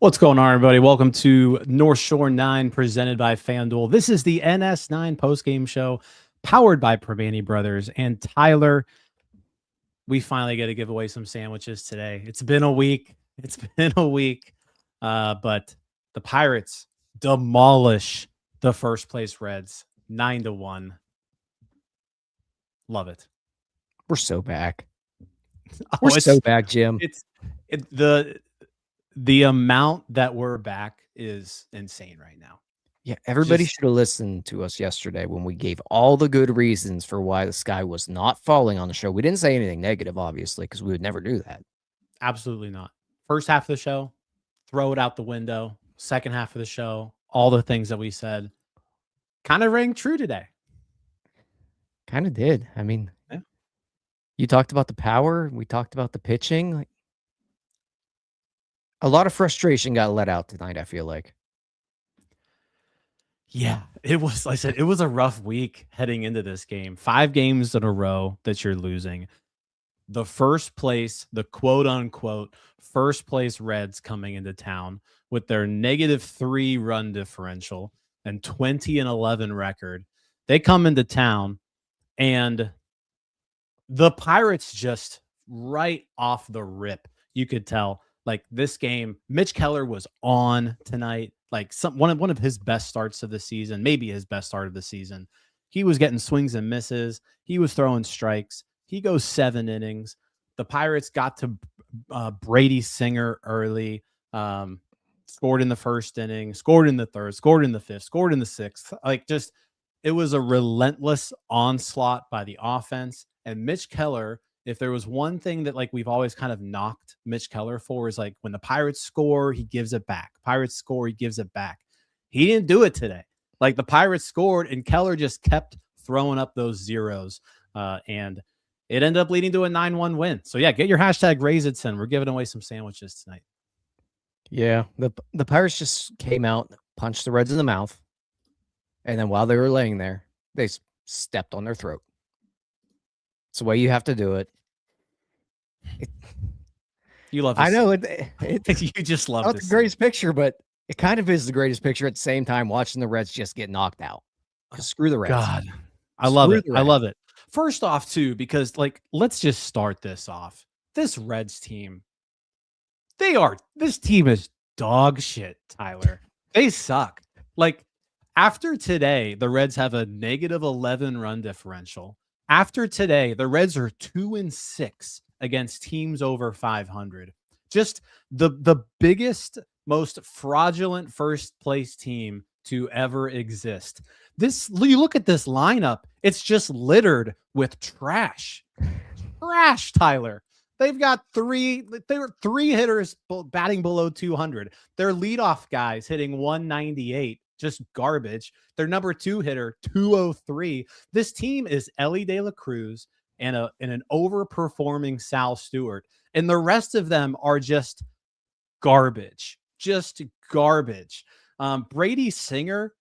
What's going on, everybody? Welcome to North Shore 9 presented by FanDuel. This is the NS9 Postgame Show powered by Probani Brothers. And Tyler, we finally get to give away some sandwiches today. It's been a week. But the Pirates demolish the first place Reds 9-1. Love it. We're so back. We're so back, Jim. The amount that we're back is insane right now. Yeah, everybody should have listened to us yesterday when we gave all the good reasons for why the sky was not falling on the show. We didn't say anything negative, obviously, because we would never do that. Absolutely not. First half of the show, throw it out the window. Second half of the show, all the things that we said kind of rang true today. Kind of did. I mean, yeah. You talked about the power. We talked about the pitching. A lot of frustration got let out tonight, I feel like. Yeah, it was, like I said, it was a rough week heading into this game. 5 games in a row that you're losing. The first place, the quote-unquote first place Reds coming into town with their -3 run differential and 20-11 record. They come into town, and the Pirates just right off the rip, you could tell, like this game, Mitch Keller was on tonight. Like one of his best starts of the season, maybe his best start of the season. He was getting swings and misses. He was throwing strikes. He goes 7 innings. The Pirates got to Brady Singer early. Scored in the first inning, scored in the third, scored in the fifth, scored in the sixth. Like just, it was a relentless onslaught by the offense. And Mitch Keller, if there was one thing that like we've always kind of knocked Mitch Keller for, is like when the Pirates score, he gives it back. Pirates score, he gives it back. He didn't do it today. Like the Pirates scored and Keller just kept throwing up those zeros. And it ended up leading to a 9-1 win. So yeah, get your hashtag Raisinson. We're giving away some sandwiches tonight. Yeah, the Pirates just came out, punched the Reds in the mouth. And then while they were laying there, they stepped on their throat. It's the way you have to do it. You love. I know you just love. Not the greatest picture, but it kind of is the greatest picture at the same time. Watching the Reds just get knocked out. Screw the Reds. God, I love it. I love it. First off, too, because like let's just start this off. This Reds team, this team is dog shit, Tyler. They suck. Like after today, the Reds have a -11 run differential. After today, the Reds are 2-6 against teams over 500. Just the biggest, most fraudulent first place team to ever exist. You look at this lineup, it's just littered with trash. Trash, Tyler. They've got 3 hitters batting below 200. Their leadoff guys hitting 198. Just garbage. Their number 2 hitter, 203. This team is Ellie De La Cruz and an overperforming Sal Stewart. And the rest of them are just garbage. Just garbage. Brady Singer,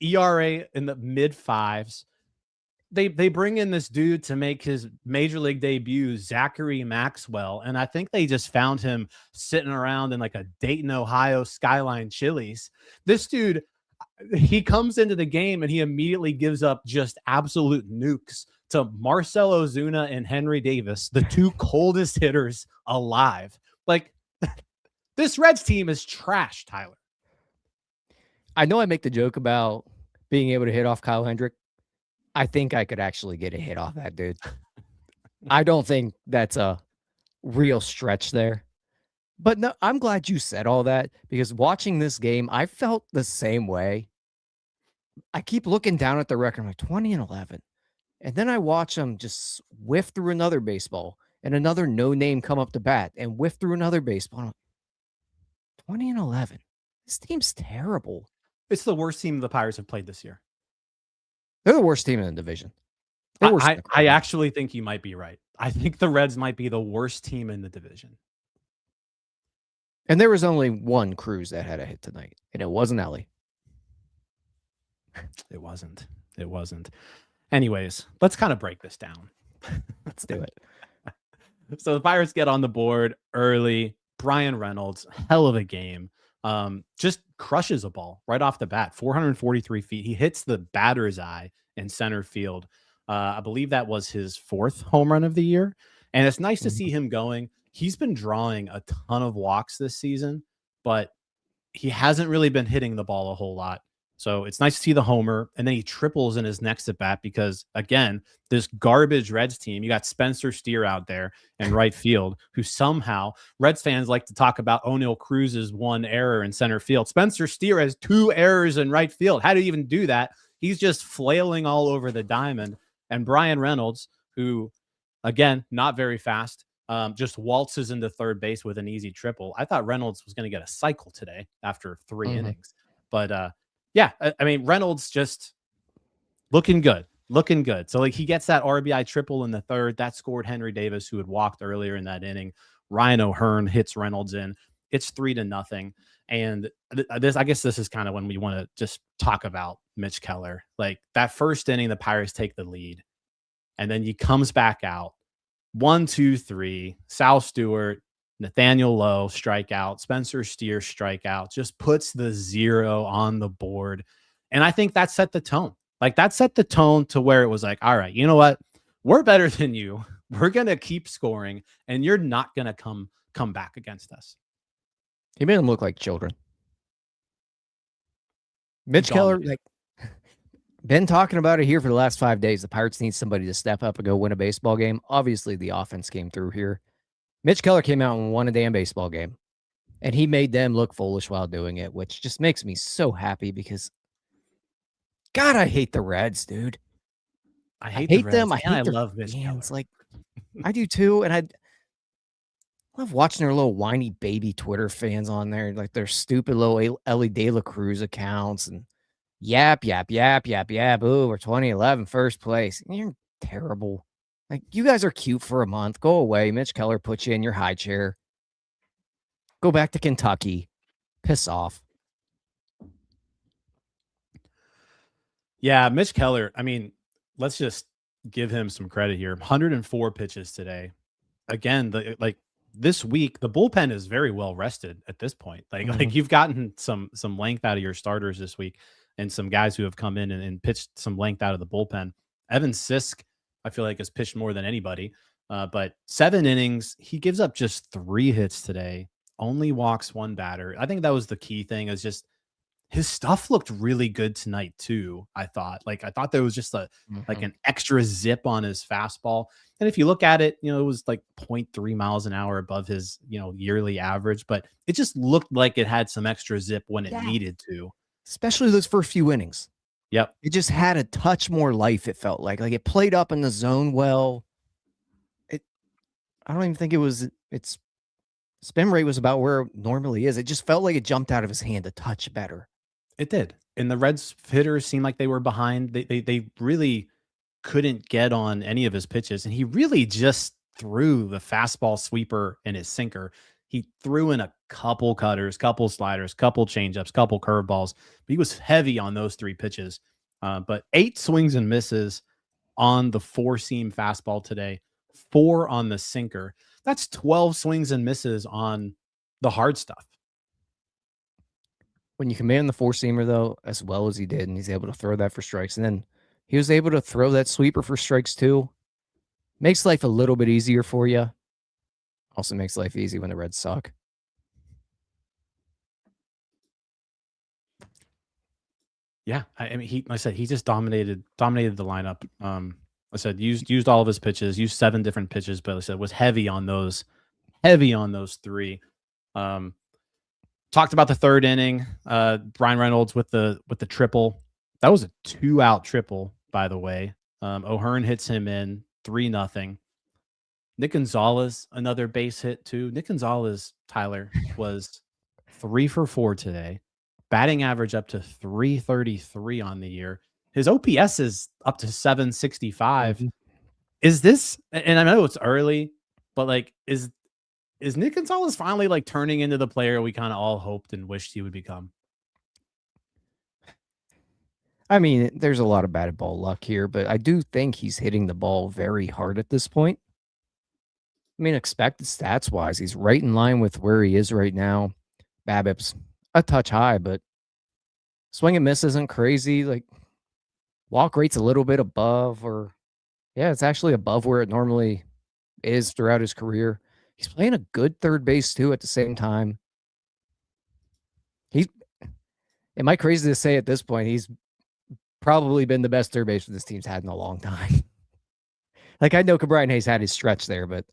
ERA in the mid-5s. They bring in this dude to make his major league debut, Zachary Maxwell. And I think they just found him sitting around in like a Dayton, Ohio Skyline Chili's. This dude, he comes into the game and he immediately gives up just absolute nukes to Marcell Ozuna and Henry Davis, the 2 coldest hitters alive. Like this Reds team is trash, Tyler. I know I make the joke about being able to hit off Kyle Hendrick. I think I could actually get a hit off that dude. I don't think that's a real stretch there. But no, I'm glad you said all that, because watching this game, I felt the same way. I keep looking down at the record. I'm like 20-11. And then I watch them just whiff through another baseball and another no-name come up to bat and whiff through another baseball. I'm like, 20-11. This team's terrible. It's the worst team the Pirates have played this year. They're the worst team in the division. I actually think you might be right. I think the Reds might be the worst team in the division. And there was only one Cruz that had a hit tonight, and it wasn't Ellie. It wasn't. Anyways, let's kind of break this down. Let's do it. So the Pirates get on the board early. Bryan Reynolds, hell of a game. just crushes a ball right off the bat, 443 feet. He hits the batter's eye in center field. I believe that was his 4th home run of the year. And it's nice to see him going. He's been drawing a ton of walks this season, but he hasn't really been hitting the ball a whole lot. So it's nice to see the homer. And then he triples in his next at bat because, again, this garbage Reds team, you got Spencer Steer out there in right field, who somehow Reds fans like to talk about O'Neill Cruz's 1 error in center field. Spencer Steer has 2 errors in right field. How do you even do that? He's just flailing all over the diamond. And Bryan Reynolds, who, again, not very fast, just waltzes into third base with an easy triple. I thought Reynolds was going to get a cycle today after 3 innings. But yeah, I mean, Reynolds just looking good. So like he gets that RBI triple in the 3rd. That scored Henry Davis, who had walked earlier in that inning. Ryan O'Hearn hits Reynolds in. It's 3-0. And I guess this is kind of when we want to just talk about Mitch Keller. Like that first inning, the Pirates take the lead, and then he comes back out. 1, 2, 3. Sal Stewart, Nathaniel Lowe strikeout, Spencer Steer strikeout, just puts the 0 on the board. And I think that set the tone. Like that set the tone to where it was like, all right, you know what? We're better than you. We're going to keep scoring, and you're not going to come back against us. He made them look like children. Mitch Keller, like, been talking about it here for the last 5 days. The Pirates need somebody to step up and go win a baseball game. Obviously, the offense came through here. Mitch Keller came out and won a damn baseball game, and he made them look foolish while doing it, which just makes me so happy because, God, I hate the Reds, dude. I hate the Reds, them. I love Mitch Keller. It's like, I do too, and I love watching their little whiny baby Twitter fans on there, like their stupid little Ellie De La Cruz accounts and yap. Ooh, we're 2011 first place. You're terrible. Like, you guys are cute for a month. Go away. Mitch Keller put you in your high chair. Go back to Kentucky. Piss off. Yeah, Mitch Keller, I mean, let's just give him some credit here. 104 pitches today. Again, this week, the bullpen is very well rested at this point. Like you've gotten some length out of your starters this week and some guys who have come in and pitched some length out of the bullpen. Evan Sisk, I feel like, has pitched more than anybody. But 7 innings, he gives up just 3 hits today, only walks 1 batter. I think that was the key thing, is just his stuff looked really good tonight too. I thought there was just like an extra zip on his fastball. And if you look at it, it was like 0.3 miles an hour above his, yearly average, but it just looked like it had some extra zip when it needed to. Especially those first few innings. Yep. It just had a touch more life, it felt like. Like it played up in the zone well. I don't even think its spin rate was about where it normally is. It just felt like it jumped out of his hand a touch better. It did. And the Reds hitters seemed like they were behind. They really couldn't get on any of his pitches. And he really just threw the fastball, sweeper, and his sinker. He threw in a couple cutters, couple sliders, couple changeups, couple curveballs. But he was heavy on those 3 pitches. But 8 swings and misses on the 4-seam fastball today, 4 on the sinker. That's 12 swings and misses on the hard stuff. When you command the 4-seamer, though, as well as he did, and he's able to throw that for strikes, and then he was able to throw that sweeper for strikes too, makes life a little bit easier for you. Also makes life easy when the Reds suck. Yeah, I mean, like I said, he just dominated the lineup. I said used all of his pitches, used 7 different pitches, but like I said, was heavy on those 3. Talked about the 3rd inning. Bryan Reynolds with the triple. That was a 2-out triple, by the way. O'Hearn hits him in 3-0. Nick Gonzalez, another base hit too. Nick Gonzalez, Tyler, was 3 for 4 today. Batting average up to 333 on the year. His OPS is up to 765. Is this, and I know it's early, but like, is Nick Gonzalez finally like turning into the player we kind of all hoped and wished he would become? I mean, there's a lot of batted ball luck here, but I do think he's hitting the ball very hard at this point. I mean, expected stats wise, he's right in line with where he is right now. BABIP's a touch high, but swing and miss isn't crazy. Like, walk rate's a little bit above, or yeah, it's actually above where it normally is throughout his career. He's playing a good third base too at the same time. Am I crazy to say at this point, he's probably been the best third baseman this team's had in a long time. Like, I know Brian Hayes had his stretch there, but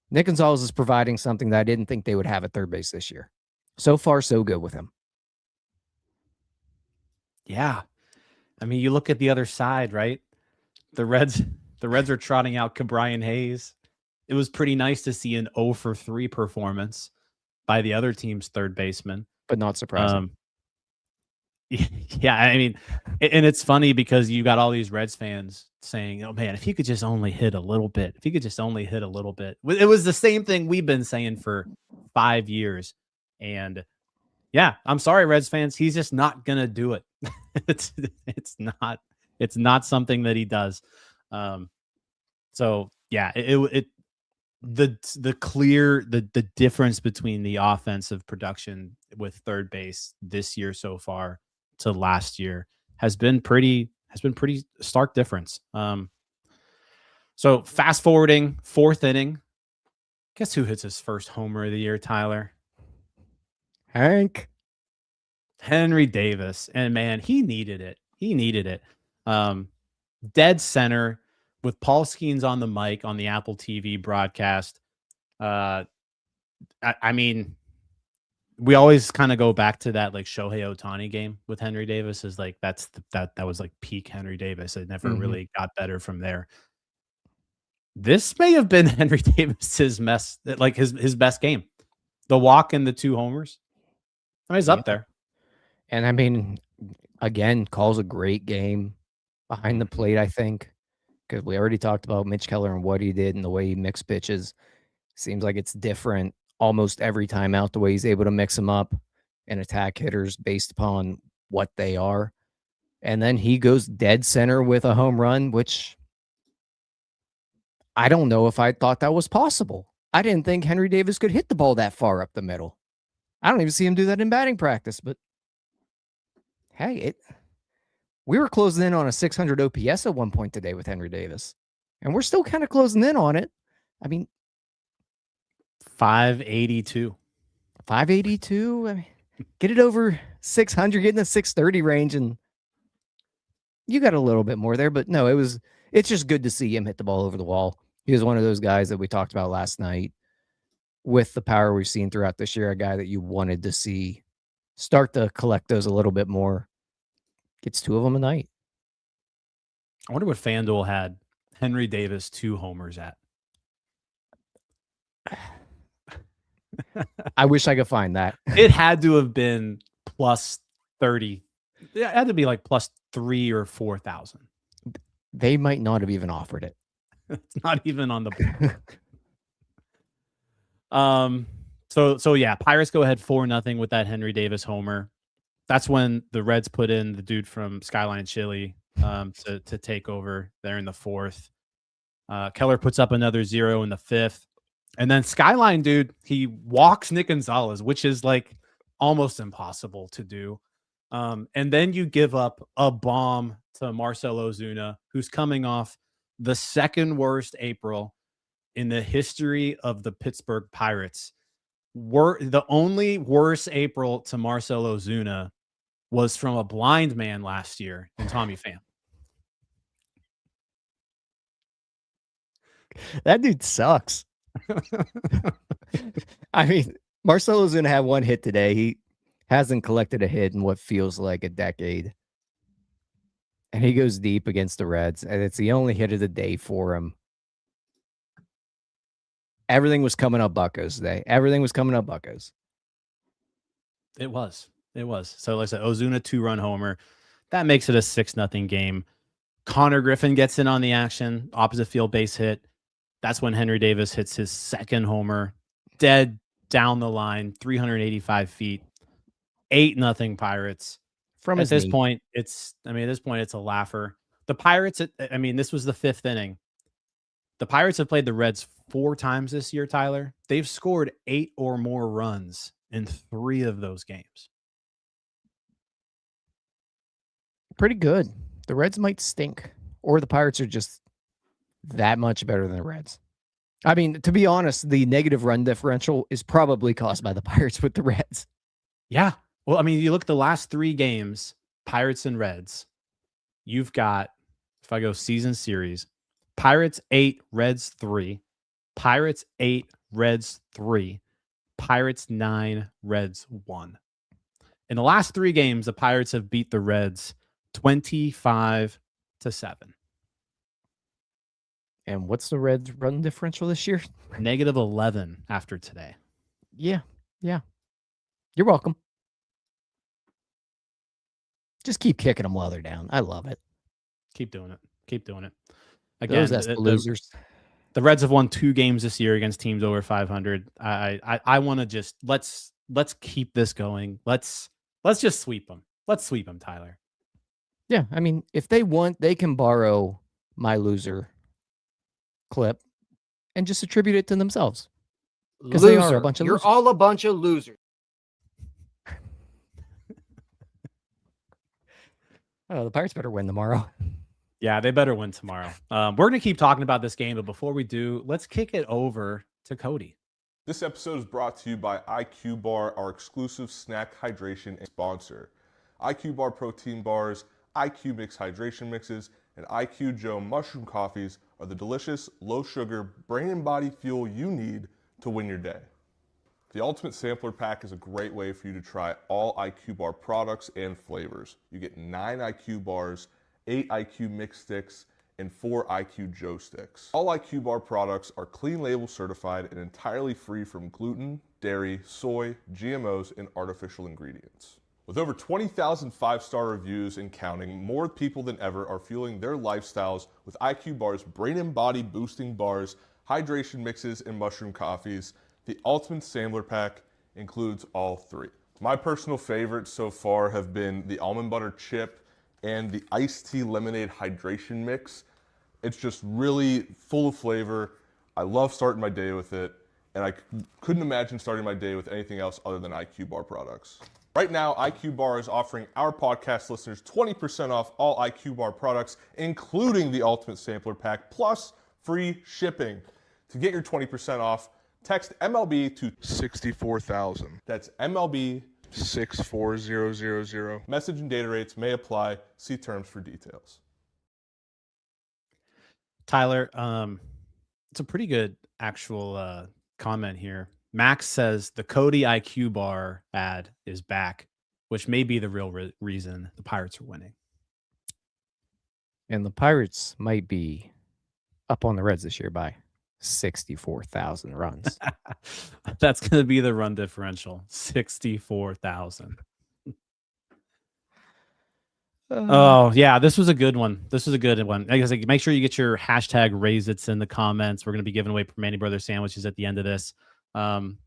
Nick Gonzalez is providing something that I didn't think they would have at third base this year. So far, so good with him. Yeah. I mean, you look at the other side, right? The Reds are trotting out Bryan Hayes. It was pretty nice to see an 0 for 3 performance by the other team's third baseman. But not surprising. Yeah, I mean, and it's funny because you got all these Reds fans saying, oh, man, if he could just only hit a little bit, if he could just only hit a little bit. It was the same thing we've been saying for 5 years. And yeah, I'm sorry, Reds fans. He's just not going to do it. It's not something that he does. So yeah, the difference between the offensive production with third base this year so far to last year has been pretty stark difference. So fast forwarding, 4th inning, guess who hits his first homer of the year, Tyler? Henry Davis. And man, he needed it. Dead center with Paul Skeens on the mic on the Apple TV broadcast. I mean, we always kind of go back to that like Shohei Ohtani game with Henry Davis is like that was like peak Henry Davis. It never really got better from there. This may have been Henry Davis's his best game. The walk and the 2 homers. I mean, he's up there. And I mean, again, calls a great game behind the plate, I think, because we already talked about Mitch Keller and what he did and the way he mixed pitches. Seems like it's different almost every time out, the way he's able to mix them up and attack hitters based upon what they are. And then he goes dead center with a home run, which I don't know if I thought that was possible. I didn't think Henry Davis could hit the ball that far up the middle. I don't even see him do that in batting practice, but hey, we were closing in on a 600 OPS at one point today with Henry Davis, and we're still kind of closing in on it. I mean, 582. I mean, get it over 600, get in the 630 range, and you got a little bit more there. But no, it's just good to see him hit the ball over the wall. He was one of those guys that we talked about last night with the power we've seen throughout this year, a guy that you wanted to see start to collect those a little bit more. Gets 2 of them a night. I wonder what FanDuel had Henry Davis 2 homers at. I wish I could find that. It had to have been plus 30. It had to be like plus 3,000 or 4,000. They might not have even offered it. It's not even on the board. So yeah, Pirates go ahead 4-0 with that Henry Davis homer. That's when the Reds put in the dude from Skyline Chili to take over there in the 4th. Keller puts up another 0 in the 5th. And then Skyline, dude, he walks Nick Gonzalez, which is like almost impossible to do. And then you give up a bomb to Marcell Ozuna, who's coming off the 2nd worst April in the history of the Pittsburgh Pirates. The only worst April to Marcell Ozuna was from a blind man last year in Tommy Pham. That dude sucks. I mean, Marcell Ozuna had 1 hit today. He hasn't collected a hit in what feels like a decade. And he goes deep against the Reds, and it's the only hit of the day for him. Everything was coming up Buccos today. Everything was coming up Buccos. It was. So like I said, Ozuna 2-run homer. That makes it a 6-0 game. Connor Griffin gets in on the action. Opposite field base hit. That's when Henry Davis hits his 2nd homer. Dead down the line, 385 feet. 8-0 Pirates. At this point, it's a laugher. The Pirates, this was the 5th inning. The Pirates have played the Reds 4 times this year, Tyler. They've scored 8 or more runs in 3 of those games. Pretty good. The Reds might stink, or the Pirates are just that much better than the Reds. I mean, to be honest, the negative run differential is probably caused by the Pirates with the Reds. Yeah. Well, I mean, you look at the last 3 games, Pirates and Reds. You've got, if I go season series, Pirates 8, Reds 3, Pirates 8, Reds 3, Pirates 9, Reds 1. In the last 3 games, the Pirates have beat the Reds 25-7. And what's the Reds run differential this year? -11 after today. Yeah. You're welcome. Just keep kicking them while they're down. I love it. Keep doing it. Again, Those losers. The Reds have won 2 games this year against teams over 500. I want to just let's keep this going. Let's just sweep them. Let's sweep them, Tyler. Yeah, I mean, if they want, they can borrow my loser clip and just attribute it to themselves. Because they are a bunch of losers. You're all a bunch of losers. Oh, the Pirates better win tomorrow. Yeah, they better win tomorrow. We're going to keep talking about this game, but before we do, let's kick it over to Cody. This episode is brought to you by IQ Bar, our exclusive snack hydration sponsor. IQ Bar protein bars, IQ Mix hydration mixes, and IQ Joe mushroom coffees are the delicious, low-sugar, brain and body fuel you need to win your day. The Ultimate Sampler Pack is a great way for you to try all IQ Bar products and flavors. You get 9 IQ bars, 8 IQ Mix sticks, and 4 IQ Joe sticks. All IQ Bar products are clean label certified and entirely free from gluten, dairy, soy, GMOs, and artificial ingredients. With over 20,000 5-star reviews and counting, more people than ever are fueling their lifestyles with IQ Bar's brain and body boosting bars, hydration mixes, and mushroom coffees. The Ultimate Sampler Pack includes all 3. My personal favorites so far have been the almond butter chip and the iced tea lemonade hydration mix. It's just really full of flavor. I love starting my day with it, and I couldn't imagine starting my day with anything else other than IQ Bar products. Right now, IQ Bar is offering our podcast listeners 20% off all IQ Bar products, including the Ultimate Sampler Pack, plus free shipping. To get your 20% off, text MLB to 64,000. That's MLB 64000. Message and data rates may apply. See terms for details. Tyler, it's a pretty good actual comment here. Max says the Cody IQ Bar ad is back, which may be the real reason the Pirates are winning. And the Pirates might be up on the Reds this year by 64,000 runs. That's going to be the run differential, 64,000. Oh, yeah, this was a good one. I guess make sure you get your hashtag Raisits in the comments. We're going to be giving away Manny Brothers sandwiches at the end of this.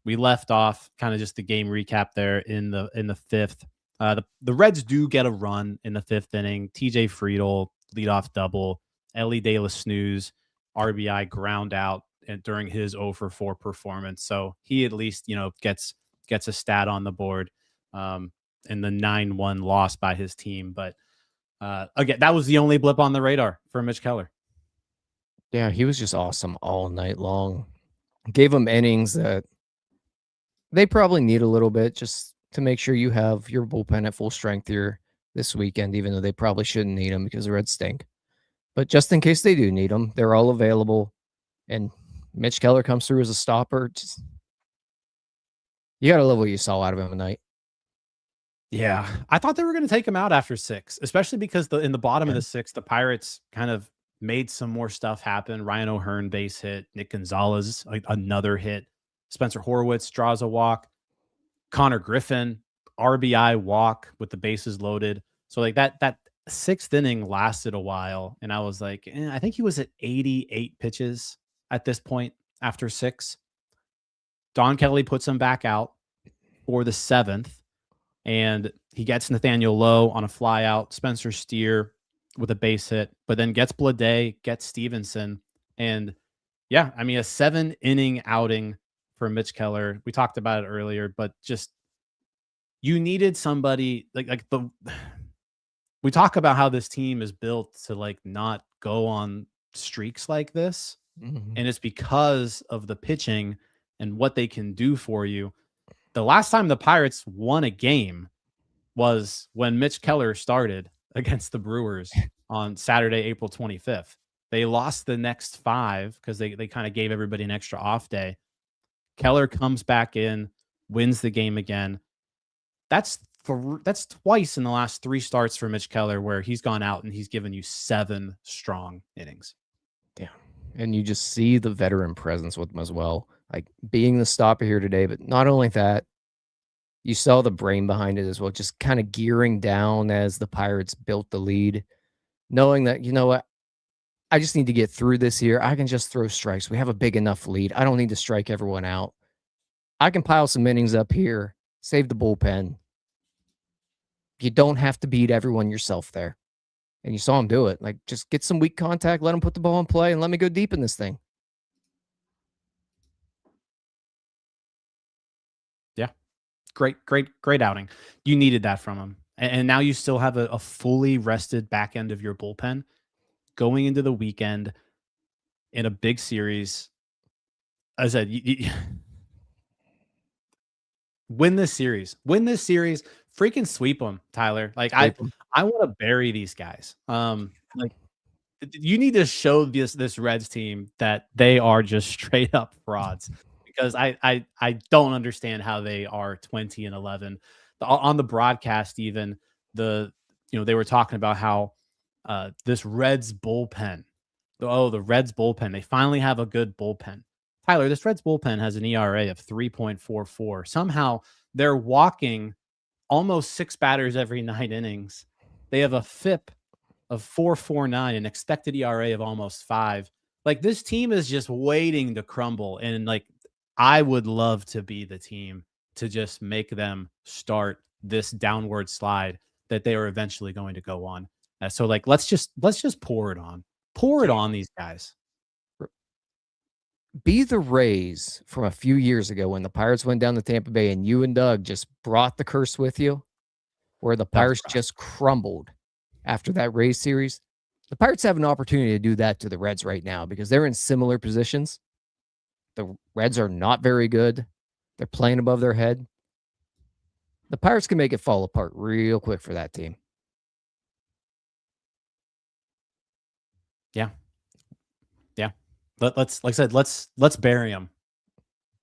We left off kind of just the game recap there in the 5th. The Reds do get a run in the 5th inning. TJ Friedel, leadoff double. Ellie De La Snooze, RBI ground out and during his 0-for-4 performance. So he at least, gets a stat on the board in the 9-1 loss by his team. But again, that was the only blip on the radar for Mitch Keller. Yeah, he was just awesome all night long. Gave them innings that they probably need a little bit just to make sure you have your bullpen at full strength here this weekend, even though they probably shouldn't need them because the Reds stink. But just in case they do need them, they're all available. And Mitch Keller comes through as a stopper. You got to love what you saw out of him tonight. Yeah, I thought they were going to take him out after 6, especially because in the bottom of the 6th, the Pirates kind of made some more stuff happen. Ryan O'Hearn base hit, Nick Gonzalez another hit, Spencer Horwitz draws a walk, Connor Griffin RBI walk with the bases loaded. So like that 6th inning lasted a while, and I was like, I think he was at 88 pitches at this point after 6. Don Kelly puts him back out for the 7th. And he gets Nathaniel Lowe on a fly out, Spencer Steer with a base hit, but then gets Blade, gets Stevenson. And yeah, I mean, a 7-inning outing for Mitch Keller. We talked about it earlier, but just you needed somebody we talk about how this team is built to like not go on streaks like this. Mhm. And it's because of the pitching and what they can do for you. The last time the Pirates won a game was when Mitch Keller started against the Brewers on Saturday, April 25th. They lost the next 5 because they kind of gave everybody an extra off day. Keller comes back in, wins the game again. That's twice in the last 3 starts for Mitch Keller where he's gone out and he's given you 7 strong innings. Yeah. And you just see the veteran presence with him as well. Like being the stopper here today, but not only that, you saw the brain behind it as well, just kind of gearing down as the Pirates built the lead, knowing that, you know what, I just need to get through this here. I can just throw strikes. We have a big enough lead. I don't need to strike everyone out. I can pile some innings up here, save the bullpen. You don't have to beat everyone yourself there. And you saw him do it. Like, just get some weak contact, let him put the ball in play, and let me go deep in this thing. Yeah. Great outing. You needed that from him. And now you still have a fully rested back end of your bullpen going into the weekend in a big series. As I said, win this series. Freaking sweep them, Tyler. Like, I want to bury these guys. Like, you need to show this Reds team that they are just straight up frauds, because I don't understand how they are 20-11. On the broadcast, even they were talking about how this Reds bullpen. The Reds bullpen. They finally have a good bullpen. Tyler, this Reds bullpen has an ERA of 3.44. Somehow they're walking almost 6 batters every 9 innings. They have a FIP of 4.49, an expected ERA of almost 5. Like, this team is just waiting to crumble. And like, I would love to be the team to just make them start this downward slide that they are eventually going to go on. So like, let's just pour it on these guys. Be the Rays from a few years ago when the Pirates went down to Tampa Bay and you and Doug just brought the curse with you, where the Pirates just crumbled after that Rays series. The Pirates have an opportunity to do that to the Reds right now because they're in similar positions. The Reds are not very good. They're playing above their head. The Pirates can make it fall apart real quick for that team. Yeah. Yeah. Let's, like I said, let's bury him.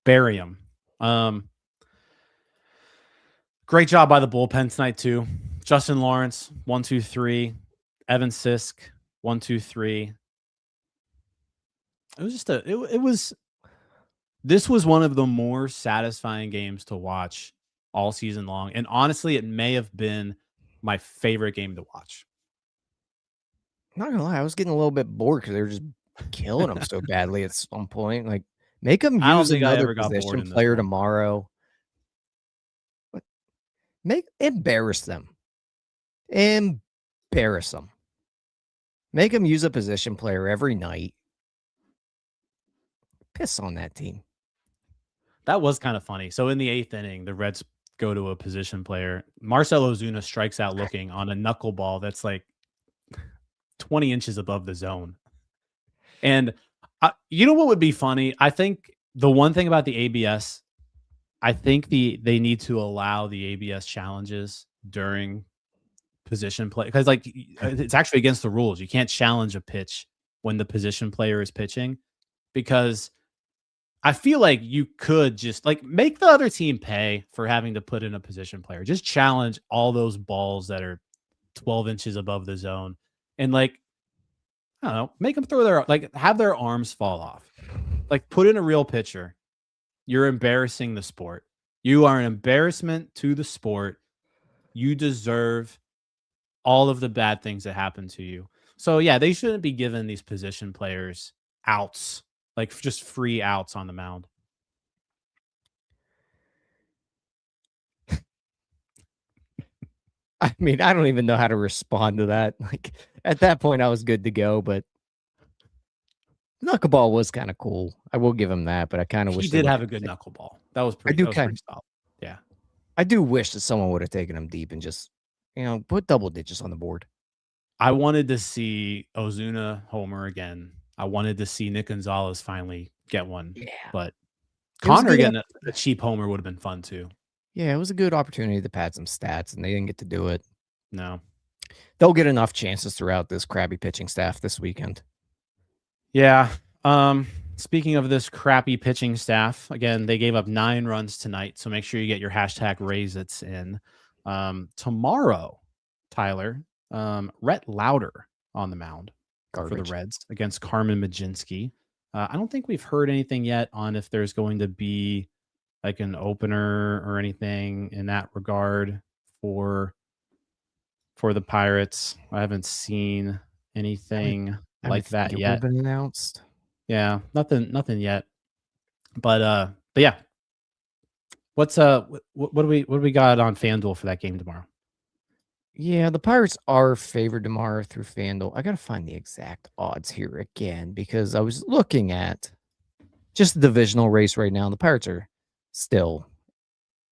Bury him. Great job by the bullpen tonight too. Justin Lawrence, 1, 2, 3. Evan Sisk, 1, 2, 3. It was just this was one of the more satisfying games to watch all season long. And honestly, it may have been my favorite game to watch. I'm not gonna lie, I was getting a little bit bored because they were just killing them so badly at some point. Like, make them use another position player tomorrow. But embarrass them. Embarrass them. Make them use a position player every night. Piss on that team. That was kind of funny. So in the 8th inning, the Reds go to a position player. Marcell Ozuna strikes out looking on a knuckleball that's like 20 inches above the zone. And you know what would be funny? I think the one thing about the ABS, I think they need to allow the ABS challenges during position play, because like it's actually against the rules. You can't challenge a pitch when the position player is pitching, because I feel like you could just like make the other team pay for having to put in a position player. Just challenge all those balls that are 12 inches above the zone, and like, I don't know, make them throw have their arms fall off. Like, put in a real pitcher. You're embarrassing the sport. You are an embarrassment to the sport. You deserve all of the bad things that happen to you. So yeah, they shouldn't be giving these position players outs, like just free outs on the mound. I mean, I don't even know how to respond to that. Like, at that point, I was good to go, but Knuckleball was kind of cool. I will give him that, but I kind of wish he did have a good knuckleball. That was pretty. Pretty solid. Yeah, I do wish that someone would have taken him deep and just put double digits on the board. I wanted to see Ozuna homer again. I wanted to see Nick Gonzalez finally get one. Yeah, but Connor getting a cheap homer would have been fun too. Yeah, it was a good opportunity to pad some stats, and they didn't get to do it. No. They'll get enough chances throughout this crappy pitching staff this weekend. Yeah. Speaking of this crappy pitching staff, again, they gave up 9 runs tonight, so make sure you get your hashtag Raisits in. Tomorrow, Tyler, Rhett Lauder on the mound for the Reds against Carmen Majinski. I don't think we've heard anything yet on if there's going to be like an opener or anything in that regard for the Pirates. I haven't seen anything like that yet. Been announced. Yeah, nothing yet. But yeah. What do we got on FanDuel for that game tomorrow? Yeah, the Pirates are favored tomorrow through FanDuel. I got to find the exact odds here again because I was looking at just the divisional race right now. The Pirates are still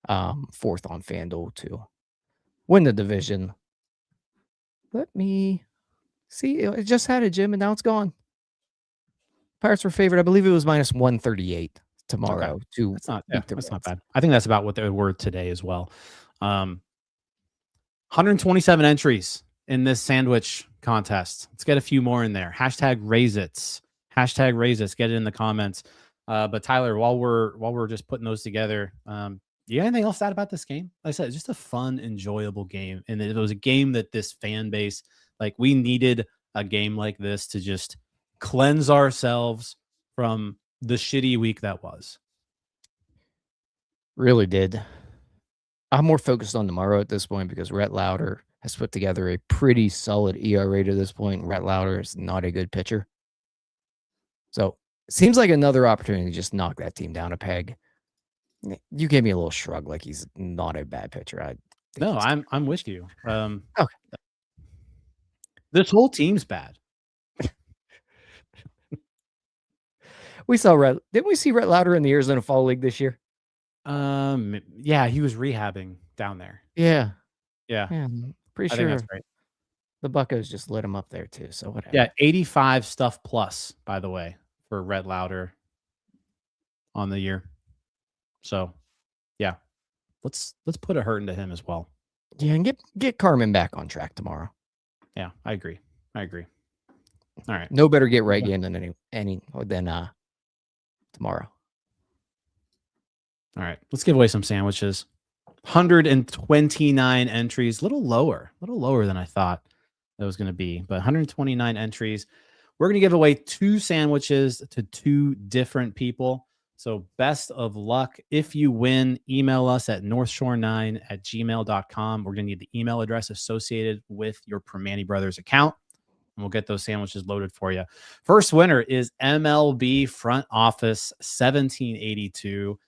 4th on FanDuel to win the division. Let me see. It just had a Jim, and now it's gone. Pirates were favored. I believe it was minus 138 tomorrow. Okay. To that's not bad. I think that's about what they were today as well. 127 entries in this sandwich contest. Let's get a few more in there. Hashtag Raisits. Hashtag Raisits. Get it in the comments. But Tyler, while we're just putting those together, you got anything else to add about this game? Like I said, it's just a fun, enjoyable game. And it was a game that this fan base, like we needed a game like this to just cleanse ourselves from the shitty week that was. Really did. I'm more focused on tomorrow at this point because Rhett Lauder has put together a pretty solid ERA to this point. Rhett Lauder is not a good pitcher. So it seems like another opportunity to just knock that team down a peg. You gave me a little shrug like he's not a bad pitcher. No, I'm with you. Okay. This whole team's bad. Didn't we see Rhett Lauder in the Arizona Fall League this year? Yeah, he was rehabbing down there. Yeah. I'm pretty sure sure that's right. The Buccos just lit him up there too. So whatever. Yeah, 85 stuff plus, by the way, for Rhett Lauder on the year. So yeah, let's put a hurt into him as well. Yeah, and get Carmen back on track tomorrow. Yeah, I agree. All right. No better get right game than tomorrow. All right, let's give away some sandwiches. 129 entries, a little lower than I thought that was going to be, but 129 entries. We're going to give away 2 sandwiches to 2 different people. So best of luck. If you win, email us at northshore9@gmail.com. We're going to need the email address associated with your Permani Brothers account, and we'll get those sandwiches loaded for you. First winner is MLB Front Office 1782.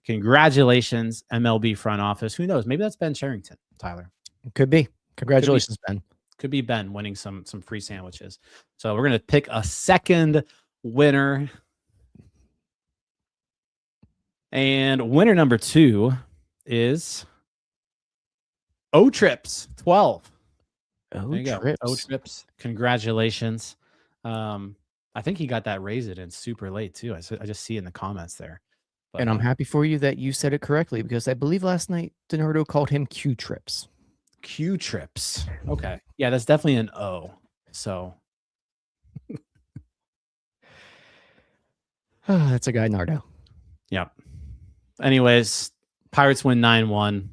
Congratulations, MLB Front Office. Who knows? Maybe that's Ben Charrington, Tyler. It could be. Congratulations, Ben. Could be Ben winning some free sandwiches. So we're going to pick a second winner. And winner number 2 is O-Trips 12. O-Trips. Congratulations. I think he got that raised in super late too. I just see it in the comments there. But, and I'm happy for you that you said it correctly because I believe last night DiNardo called him Q-Trips. Q-Trips. Okay. Yeah, that's definitely an O. So that's a guy, Nardo. Yep. Anyways, Pirates win 9-1.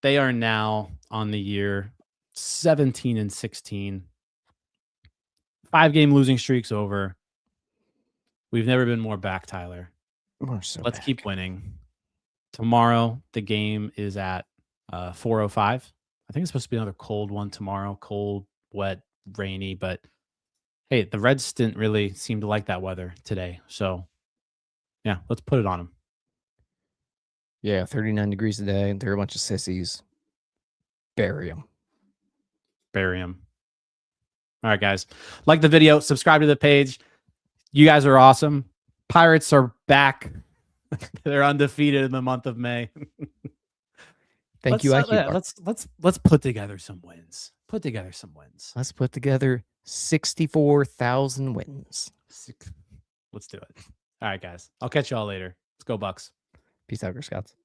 They are now on the year 17-16. 5-game losing streak's over. We've never been more back, Tyler. Let's keep winning. Tomorrow, the game is at 4:05. I think it's supposed to be another cold one tomorrow. Cold, wet, rainy. But hey, the Reds didn't really seem to like that weather today. So yeah, let's put it on them. Yeah, 39 degrees today. They're a bunch of sissies. Bury them. All right, guys. Like the video. Subscribe to the page. You guys are awesome. Pirates are back. They're undefeated in the month of May. Thank you, IQ. Let's put together some wins. Let's put together 64,000 wins. Let's do it. All right, guys. I'll catch y'all later. Let's go Bucks. Peace out, Girl Scouts.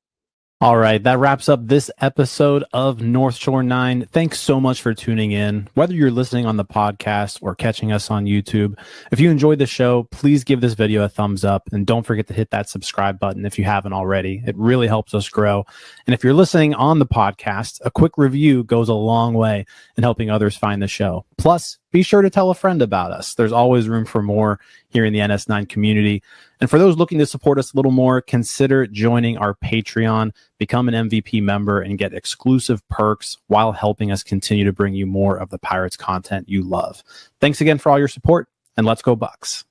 All right, that wraps up this episode of North Shore 9. Thanks so much for tuning in. Whether you're listening on the podcast or catching us on YouTube, if you enjoyed the show, please give this video a thumbs up and don't forget to hit that subscribe button if you haven't already. It really helps us grow. And if you're listening on the podcast, a quick review goes a long way in helping others find the show. Plus, be sure to tell a friend about us. There's always room for more here in the NS9 community. And for those looking to support us a little more, consider joining our Patreon, become an MVP member, and get exclusive perks while helping us continue to bring you more of the Pirates content you love. Thanks again for all your support, and let's go Bucks.